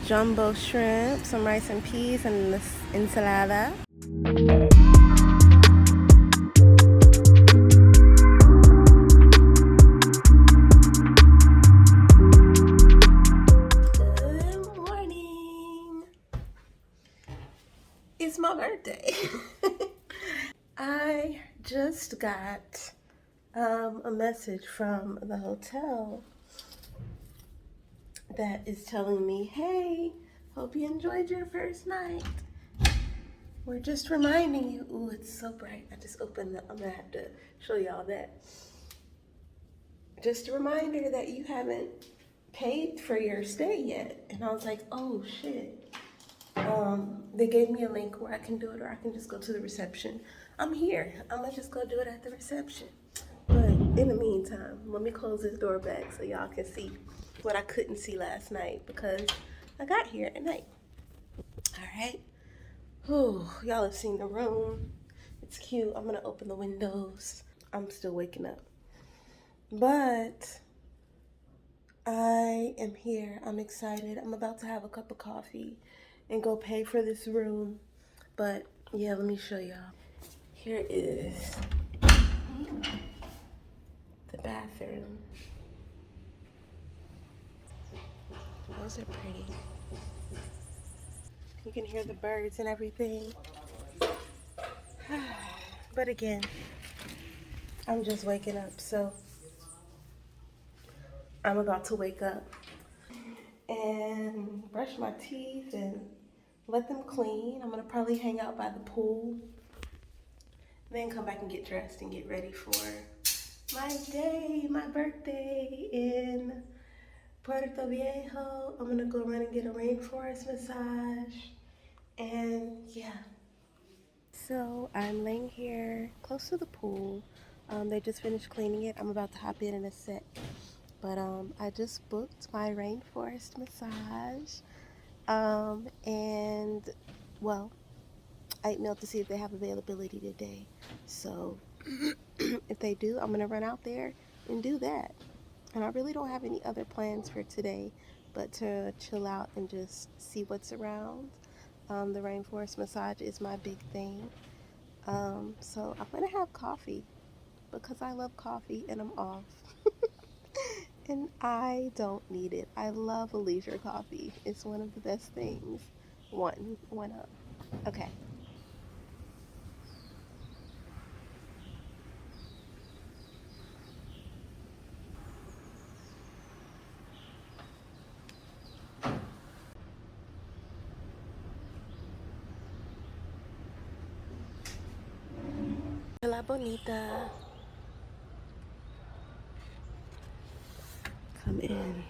jumbo shrimp, some rice and peas, and this ensalada. Good morning. It's my birthday. I just got a message from the hotel that is telling me, hey, hope you enjoyed your first night. We're just reminding you. Ooh, it's so bright. I just opened I'm gonna have to show y'all that. Just a reminder that you haven't paid for your stay yet. And I was like, oh shit. They gave me a link where I can do it, or I can just go to the reception. I'm here. I'm gonna just go do it at the reception. But in the meantime, let me close this door back so y'all can see what I couldn't see last night because I got here at night. All right. Whew, y'all have seen the room. It's cute. I'm gonna open the windows. I'm still waking up. But I am here. I'm excited. I'm about to have a cup of coffee and go pay for this room. But yeah, let me show y'all. Here is the bathroom. Those are pretty. You can hear the birds and everything. But again, I'm just waking up, so I'm about to wake up and brush my teeth and let them clean. I'm gonna probably hang out by the pool, then come back and get dressed and get ready for my day, my birthday in Puerto Viejo. I'm gonna go run and get a rainforest massage, and yeah. So I'm laying here close to the pool. They just finished cleaning it. I'm about to hop in a sec. But I just booked my rainforest massage. And well, I emailed to see if they have availability today. So if they do, I'm gonna run out there and do that. And I really don't have any other plans for today, but to chill out and just see what's around. The rainforest massage is my big thing. So I'm gonna have coffee because I love coffee and I'm off. And I don't need it. I love a leisure coffee. It's one of the best things. One up. Okay. Hola, bonita. Come in.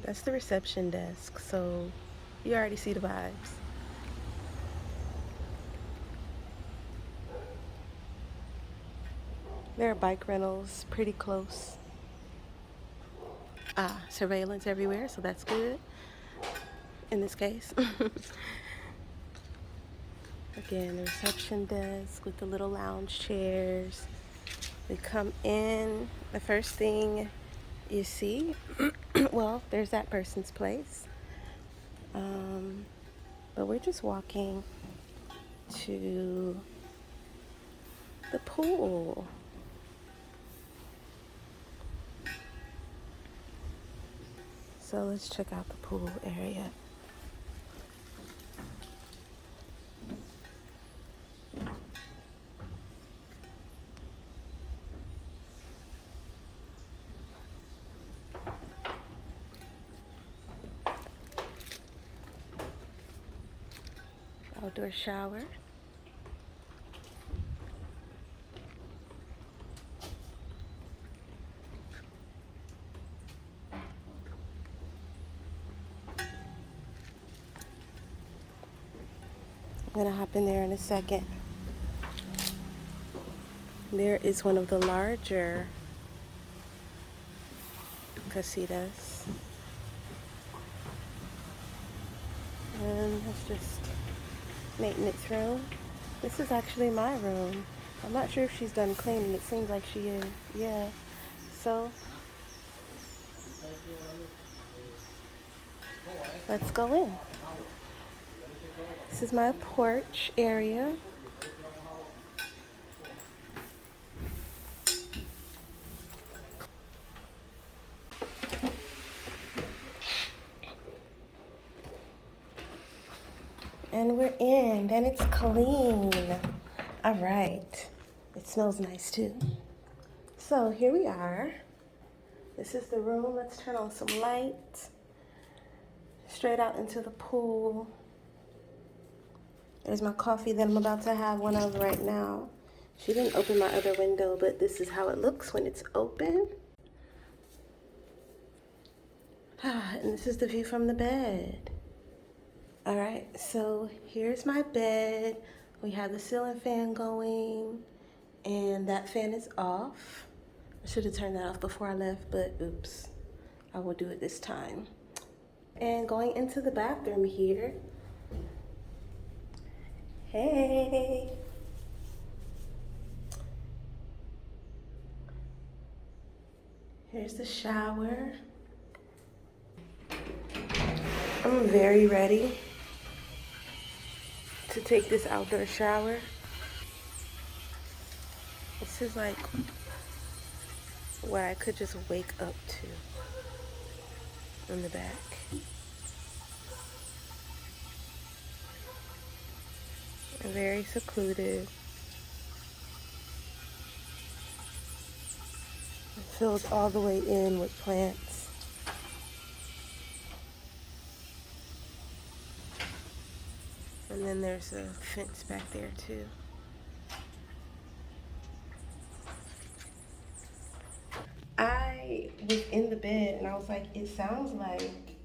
That's the reception desk, so you already see the vibes. There are bike rentals pretty close. Surveillance everywhere, so that's good in this case. Again, the reception desk with the little lounge chairs. We come in, the first thing you see, well, there's that person's place. But we're just walking to the pool. So let's check out the pool area. Outdoor shower. I'm gonna hop in there in a second. There is one of the larger casitas. And let's just maintenance room. This is actually my room. I'm not sure if she's done cleaning. It seems like she is. Yeah. So let's go in. This is my porch area. And we're in, and it's clean. All right. It smells nice too. So here we are. This is the room. Let's turn on some light. Straight out into the pool. There's my coffee that I'm about to have one of right now. She didn't open my other window, but this is how it looks when it's open. And this is the view from the bed. All right, so here's my bed. We have the ceiling fan going, and that fan is off. I should have turned that off before I left, but oops. I will do it this time. And going into the bathroom here. Hey. Here's the shower. I'm very ready to take this outdoor shower. This is like what I could just wake up to in the back. Very secluded. It fills all the way in with plants. And then there's a fence back there too. I was in the bed and I was like, it sounds like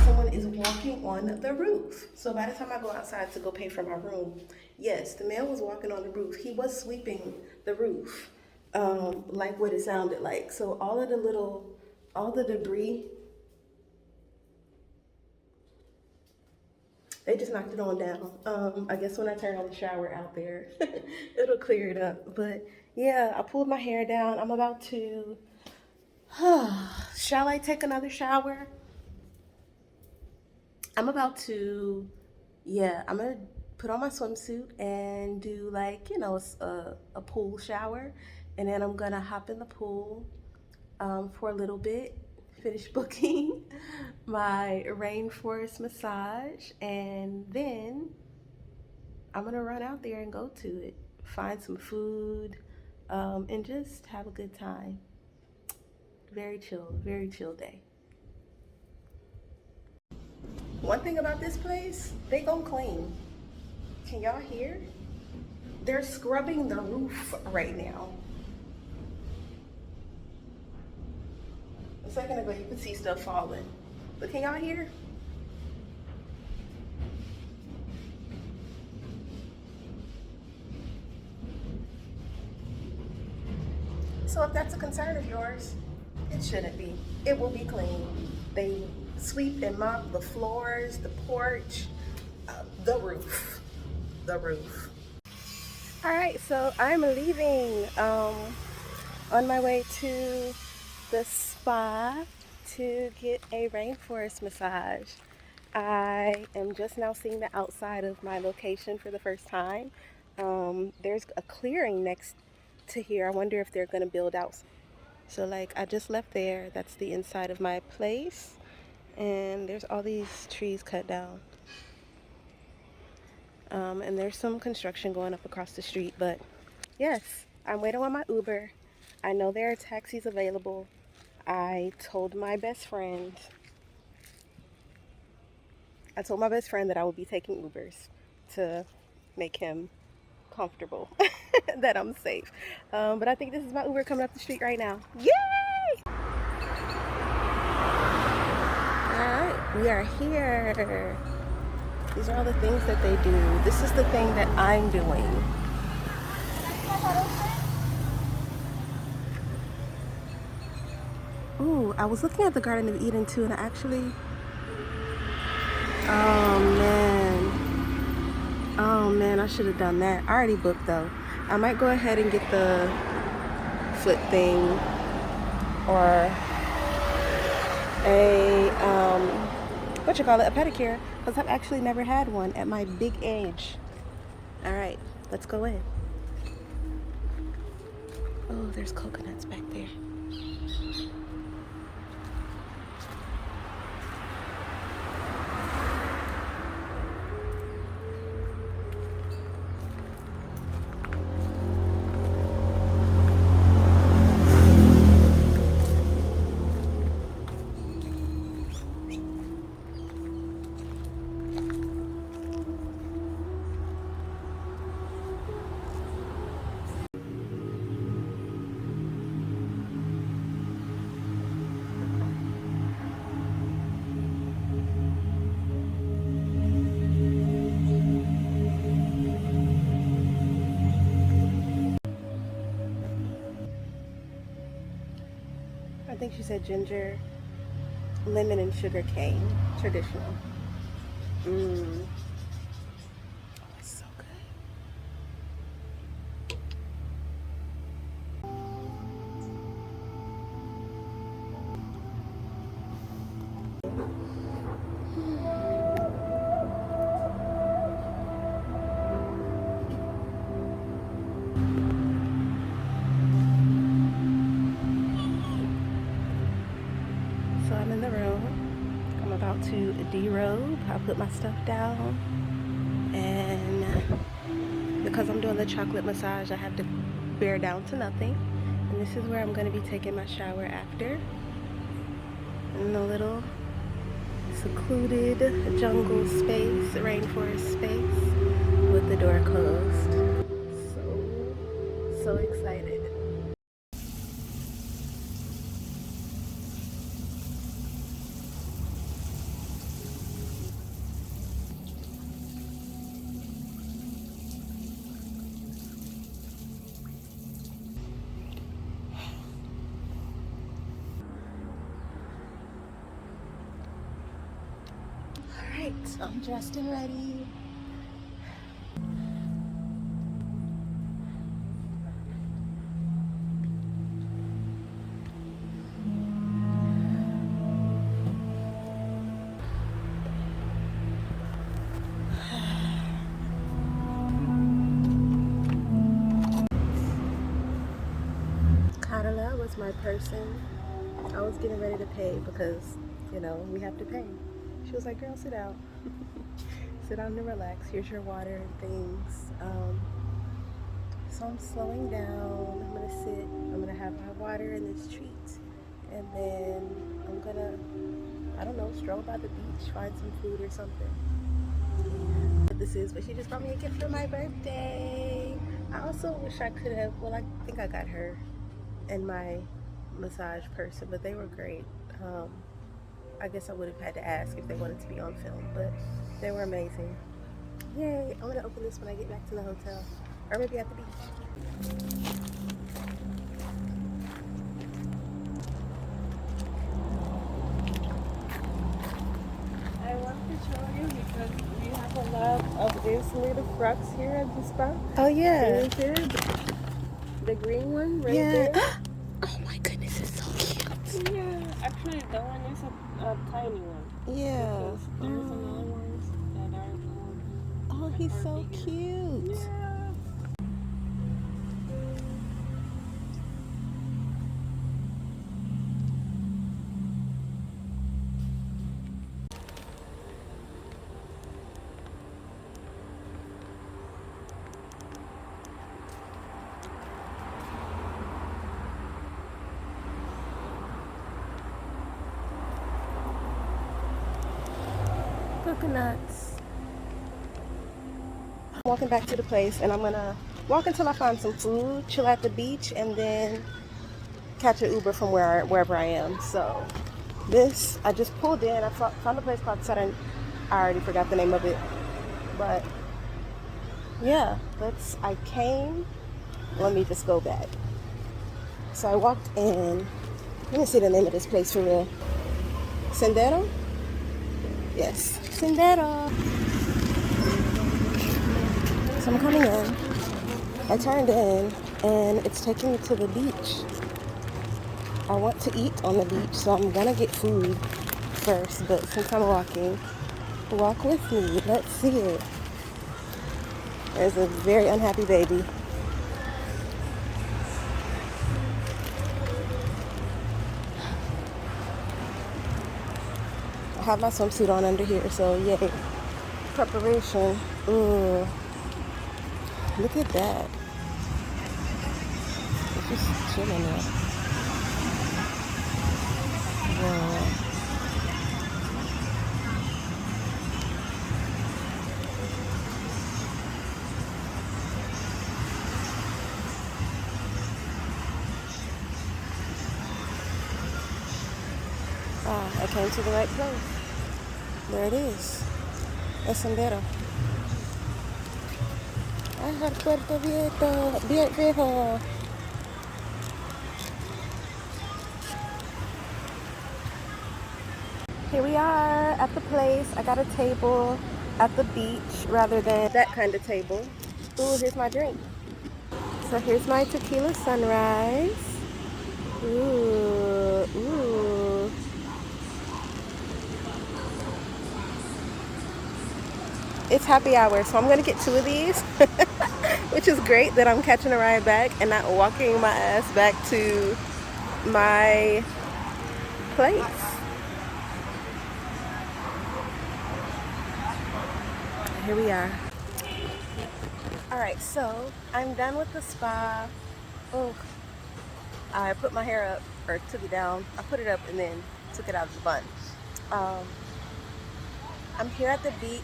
someone is walking on the roof. So by the time I go outside to go pay for my room, yes, the man was walking on the roof. He was sweeping the roof, like what it sounded like. So all the debris, they just knocked it on down. I guess when I turn on the shower out there, it'll clear it up. But yeah, I pulled my hair down. I'm about to, shall I take another shower? I'm about to, I'm gonna put on my swimsuit and do like, a pool shower. And then I'm gonna hop in the pool for a little bit, finish booking my Rainforest massage. And then I'm gonna run out there and go to it, find some food, and just have a good time. Very chill day. One thing about this place, they gon' clean. Can y'all hear? They're scrubbing the roof right now. A second ago, you could see stuff falling. But can y'all hear? So if that's a concern of yours, it shouldn't be. It will be clean. They sweep and mop the floors, the porch, the roof. All right, so I'm leaving on my way to the spa to get a rainforest massage. I am just now seeing the outside of my location for the first time. There's a clearing next to here. I wonder if they're gonna build out. So like I just left there. That's the inside of my place. And there's all these trees cut down. And there's some construction going up across the street, but yes, I'm waiting on my Uber. I know there are taxis available. I told my best friend that I would be taking Ubers to make him comfortable, that I'm safe. But I think this is my Uber coming up the street right now. Yay! Alright, we are here. These are all the things that they do. This is the thing that I'm doing. Ooh, I was looking at the Garden of Eden too, and I actually... Oh man, I should have done that. I already booked though. I might go ahead and get the barefoot thing or a a pedicure, because I've actually never had one at my big age. All right, let's go in. Oh, there's coconuts back there. I think she said ginger, lemon, and sugar cane. Traditional. Mmm. Oh, it's so good. So I'm in the room. I'm about to derobe. I put my stuff down, and because I'm doing the chocolate massage, I have to bear down to nothing. And this is where I'm going to be taking my shower after, in the little secluded jungle space, rainforest space, with the door closed. So excited. Alright, I'm dressed and ready. Carla was my person. I was getting ready to pay because, you know, we have to pay. She was like, girl, sit down. Sit down and relax. Here's your water and things. So I'm slowing down. I'm gonna sit. I'm gonna have my water and this treat. And then I'm gonna, I don't know, stroll by the beach, find some food or something. What this is, but she just brought me a gift for my birthday. I also wish I could have, well, I think I got her and my massage person, but they were great. I guess I would have had to ask if they wanted to be on film, but they were amazing. Yay! I'm gonna open this when I get back to the hotel, or maybe at the beach. I want to show you because we have a lot of these little frogs here at the spa. Oh yeah. The green one right there. Oh my goodness, it's so cute. Yeah, actually that one is a tiny one. Yeah. There's another ones that are oh, he's so bigger. cute. Yeah. Coconuts. I'm walking back to the place, and I'm gonna walk until I find some food, chill at the beach, and then catch an Uber from wherever I am. So this, I just pulled in. I found a place called Southern. I already forgot the name of it, but yeah, I came. Let me just go back. So I walked in. Let me see the name of this place for real. Sendero? Yes, Sendero. So I'm coming in. I turned in. and it's taking me to the beach. I want to eat on the beach, so I'm gonna get food first, but since I'm walking, walk with me. Let's see it. There's a very unhappy baby. I have my swimsuit on under here, so yay. Preparation. Ooh. Look at that. It's just chilling there. Wow. I came to the right place. There it is. El Sendero. Puerto Viejo. Here we are at the place. I got a table at the beach rather than that kind of table. Ooh, here's my drink. So here's my tequila sunrise. Ooh, ooh. It's happy hour, so I'm gonna get 2 of these, which is great that I'm catching a ride back and not walking my ass back to my place. Here we are. All right, so I'm done with the spa. Oh, I put my hair up, or took it down. I put it up and then took it out of the bun. I'm here at the beach,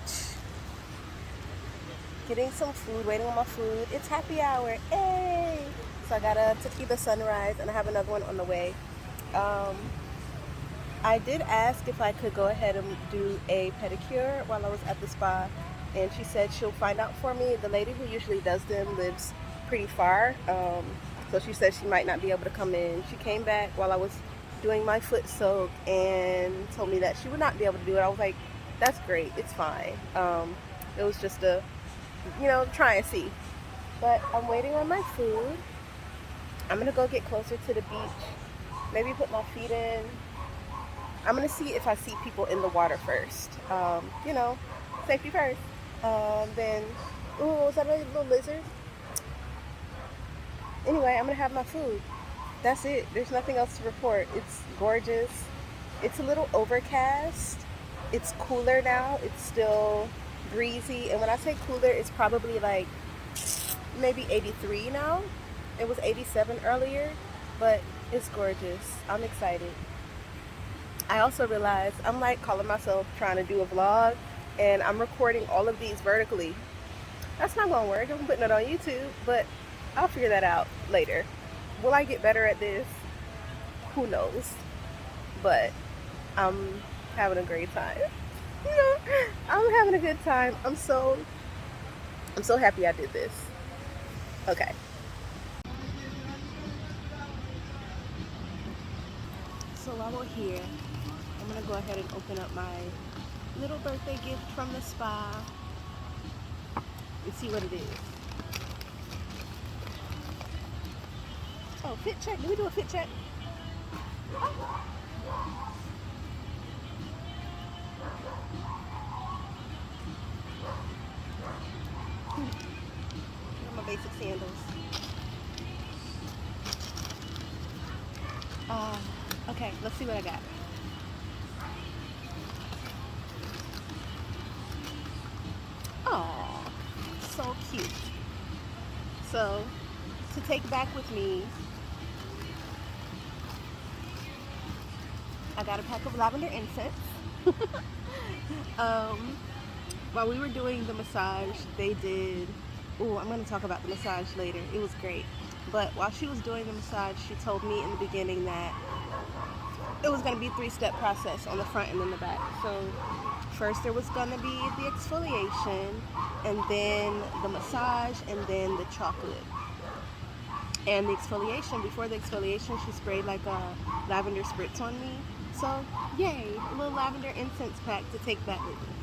getting some food, waiting on my food. It's happy hour, hey! So I got a tequila sunrise and I have another one on the way. I did ask if I could go ahead and do a pedicure while I was at the spa, and she said she'll find out for me. The lady who usually does them lives pretty far, so she said she might not be able to come in. She came back while I was doing my foot soak and told me that she would not be able to do it. I was like, that's great, it's fine. It was just a, try and see. But I'm waiting on my food. I'm gonna go get closer to the beach, maybe put my feet in. I'm gonna see if I see people in the water first. Safety first. Then, ooh, was that a little lizard? Anyway, I'm gonna have my food. That's it. There's nothing else to report. It's gorgeous. It's a little overcast. It's cooler now. It's still breezy. And when I say cooler, it's probably like maybe 83 now. It was 87 earlier, but it's gorgeous. I'm excited. I also realized I'm like calling myself trying to do a vlog, and I'm recording all of these vertically. That's not gonna work. I'm putting it on YouTube, but I'll figure that out later. Will I get better at this? Who knows? But I'm having a great time. I'm having a good time. I'm so happy I did this. Okay. So while we're here, I'm gonna go ahead and open up my little birthday gift from the spa and see what it is. Oh, fit check. Did we do a fit check? My basic sandals. Okay, let's see what I got. Oh, so cute. So, to take back with me, I got a pack of lavender incense. While we were doing the massage, they did, I'm going to talk about the massage later. It was great. But while she was doing the massage, she told me in the beginning that it was going to be a 3-step process on the front and then the back. So first there was going to be the exfoliation, and then the massage, and then the chocolate. And the exfoliation, before the exfoliation, she sprayed like a lavender spritz on me. So yay, a little lavender incense pack to take back with me.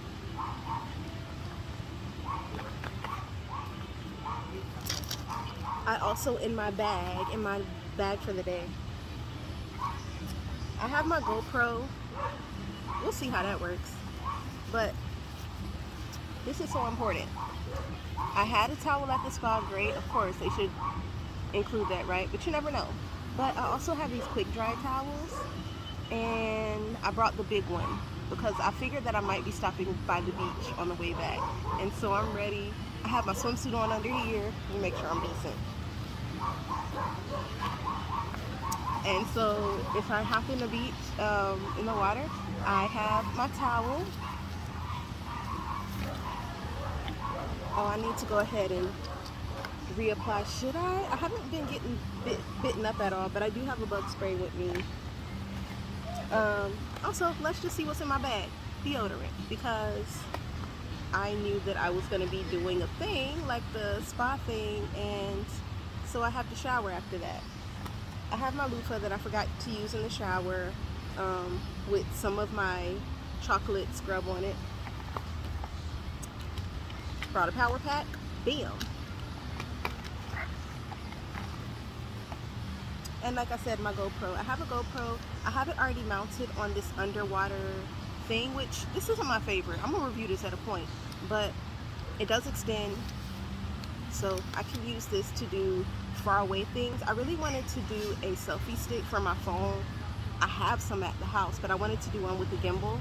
I also, in my bag for the day, I have my GoPro. We'll see how that works. But this is so important. I had a towel at the spa, great. Of course, they should include that, right? But you never know. But I also have these quick dry towels, and I brought the big one because I figured that I might be stopping by the beach on the way back. And so I'm ready. I have my swimsuit on under here. Let me make sure I'm decent. And so if I hop in the beach, in the water, I have my towel. Oh, I need to go ahead and reapply. Should I? I haven't been getting bitten up at all, but I do have a bug spray with me. Also, let's just see what's in my bag. Deodorant, because I knew that I was going to be doing a thing like the spa thing, and so I have to shower after that. I have my loofah that I forgot to use in the shower, with some of my chocolate scrub on it. Brought a power pack. Bam. And like I said, my GoPro. I have a GoPro. I have it already mounted on this underwater thing, which this isn't my favorite. I'm gonna review this at a point, but it does extend, so I can use this to do far away things. I really wanted to do a selfie stick for my phone. I have some at the house, but I wanted to do one with the gimbal.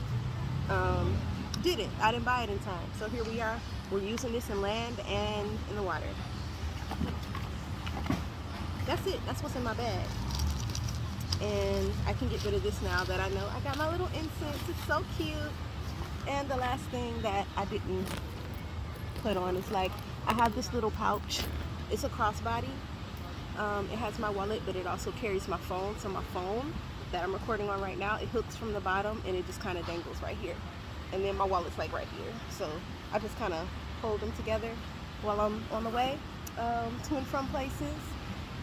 I didn't buy it in time, so here we are. We're using this in land and in the water. That's it. That's what's in my bag. And I can get rid of this now that I know I got my little incense. It's so cute. And the last thing that I didn't put on is, like, I have this little pouch. It's a crossbody. It has my wallet, but it also carries my phone. So my phone that I'm recording on right now, it hooks from the bottom and it just kind of dangles right here. And then my wallet's like right here. So I just kind of hold them together while I'm on the way to and from places.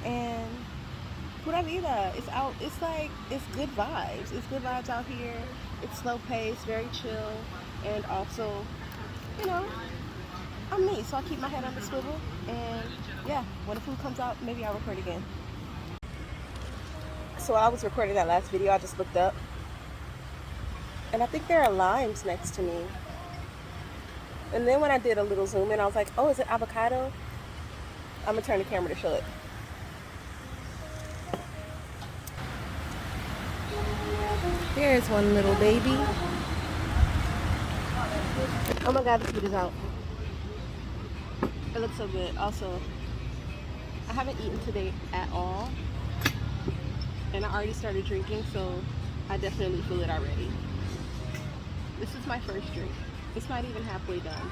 And pura vida. It's out. It's like, it's good vibes. It's good vibes out here. It's slow paced, very chill, and also, you know, I'm me, so I keep my head on the swivel. And yeah, when the food comes out, maybe I'll record again. So while I was recording that last video, I just looked up, and I think there are limes next to me. And then when I did a little zoom in, I was like, oh, is it avocado? I'm gonna turn the camera to show it. There's one little baby. Oh my god, the food is out. It looks so good. Also, I haven't eaten today at all, and I already started drinking, so I definitely feel it already. This is my first drink. It's not even halfway done.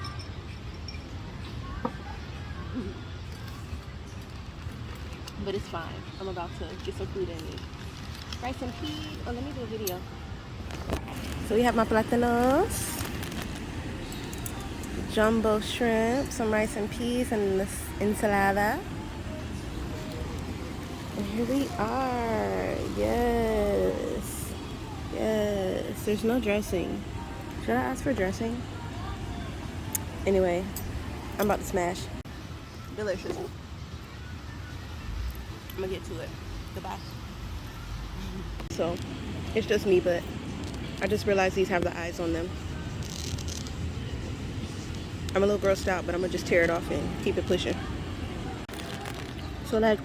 But it's fine. I'm about to get some food in me. Rice and peas. Oh, let me do a video. So we have my platanos, jumbo shrimp, some rice and peas, and this ensalada. And here we are. Yes. Yes. There's no dressing. Should I ask for dressing? Anyway, I'm about to smash. Delicious. I'm gonna get to it. Goodbye. So, it's just me, but I just realized these have the eyes on them. I'm a little grossed out, but I'm gonna just tear it off and keep it pushing. So, like,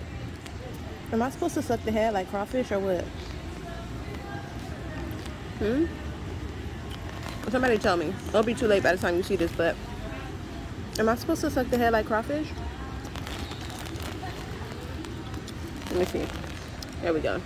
am I supposed to suck the head like crawfish or what? Somebody tell me. It'll be too late by the time you see this, but am I supposed to suck the head like crawfish? Let me see. There we go.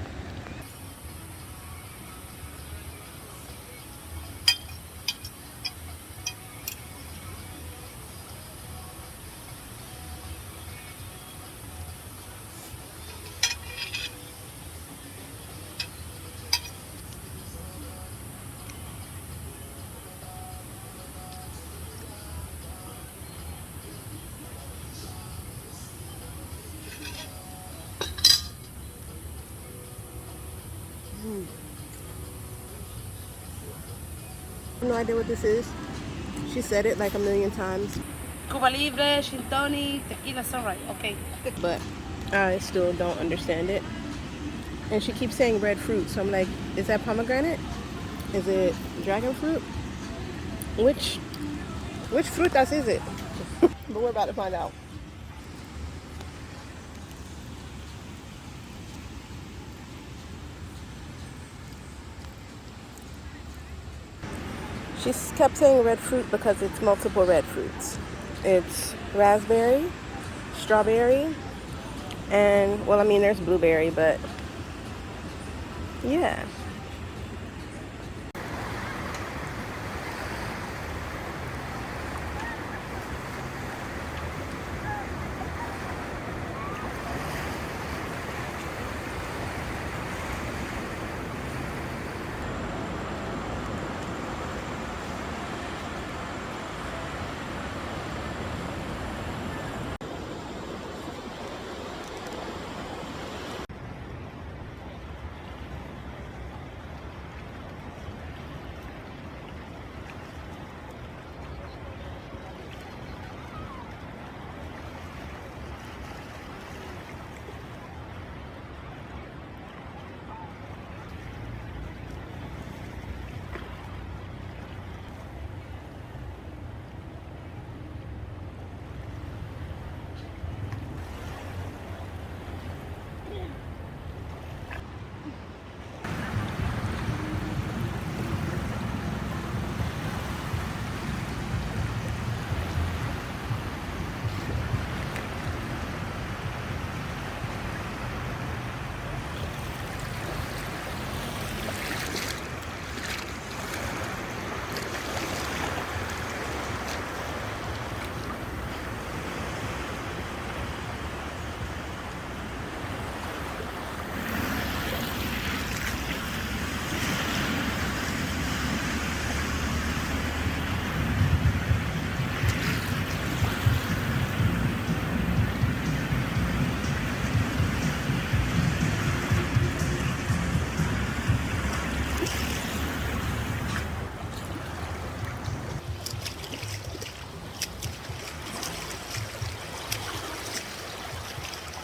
No idea what this is. She said it like a million times. Cuba Libre, Gin Tonic, Tequila Sunrise. Okay. But I still don't understand it. And she keeps saying red fruit, so I'm like, is that pomegranate? Is it dragon fruit? Which which frutas is it? But we're about to find out. She kept saying red fruit because it's multiple red fruits. It's raspberry, strawberry, and well, I mean, there's blueberry, but yeah.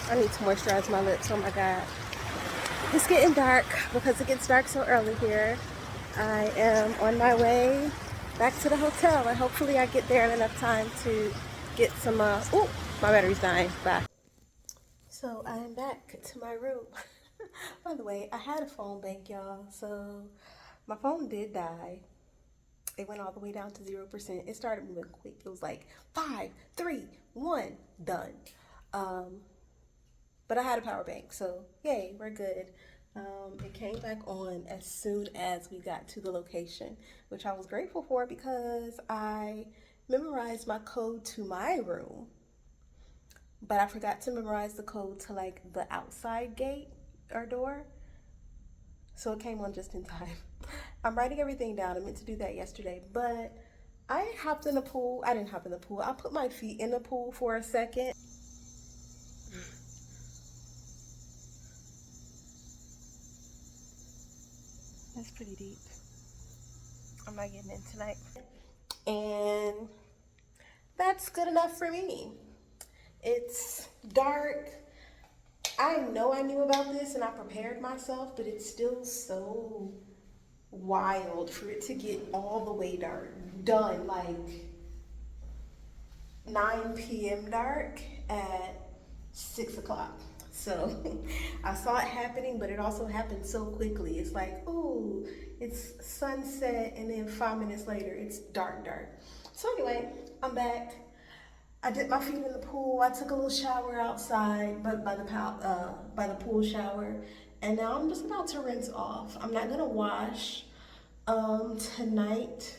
I need to moisturize my lips. Oh my god. It's getting dark because it gets dark so early here. I am on my way back to the hotel and hopefully I get there in enough time to get some, oh, my battery's dying. Bye. So I am back to my room. By the way, I had a phone bank, y'all. So my phone did die. It went all the way down to 0%. It started moving quick. It was like 5, 3, 1, done. Um, but I had a power bank, so yay, we're good. It came back on as soon as we got to the location, which I was grateful for because I memorized my code to my room, but I forgot to memorize the code to like the outside gate or door. So it came on just in time. I'm writing everything down. I meant to do that yesterday, but I hopped in the pool. I didn't hop in the pool. I put my feet in the pool for a second. That's pretty deep. I'm not getting in tonight. And that's good enough for me. It's dark. I know I knew about this and I prepared myself, but it's still so wild for it to get all the way dark, done like 9 p.m. dark at 6 o'clock. So I saw it happening, but it also happened so quickly. It's like, ooh, it's sunset, and then 5 minutes later, it's dark, dark. So anyway, I'm back. I dipped my feet in the pool. I took a little shower outside, but by the pool shower, and now I'm just about to rinse off. I'm not gonna wash tonight,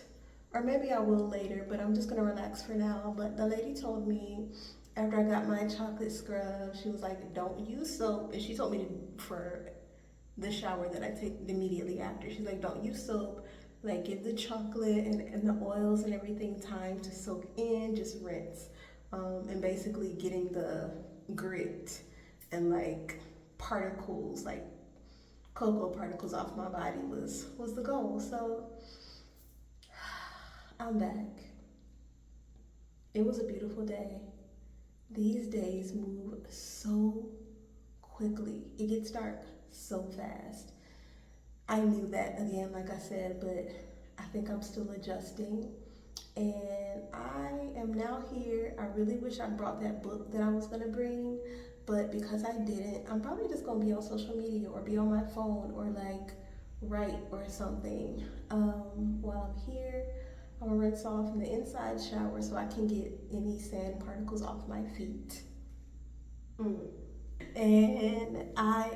or maybe I will later, but I'm just gonna relax for now. But the lady told me after I got my chocolate scrub, she was like, "Don't use soap," and she told me for the shower that I take immediately after. She's like, "Don't use soap. Like, give the chocolate and the oils and everything time to soak in. Just rinse." And basically getting the grit and like particles, like cocoa particles off my body was the goal. So I'm back. It was a beautiful day. These days move so quickly. It gets dark so fast. I knew that again, like I said, but I think I'm still adjusting. And I am now here. I really wish I brought that book that I was gonna bring, but because I didn't, I'm probably just gonna be on social media or be on my phone or like write or something. While I'm here, I'm gonna rinse off in the inside shower so I can get any sand particles off my feet. Mm. And I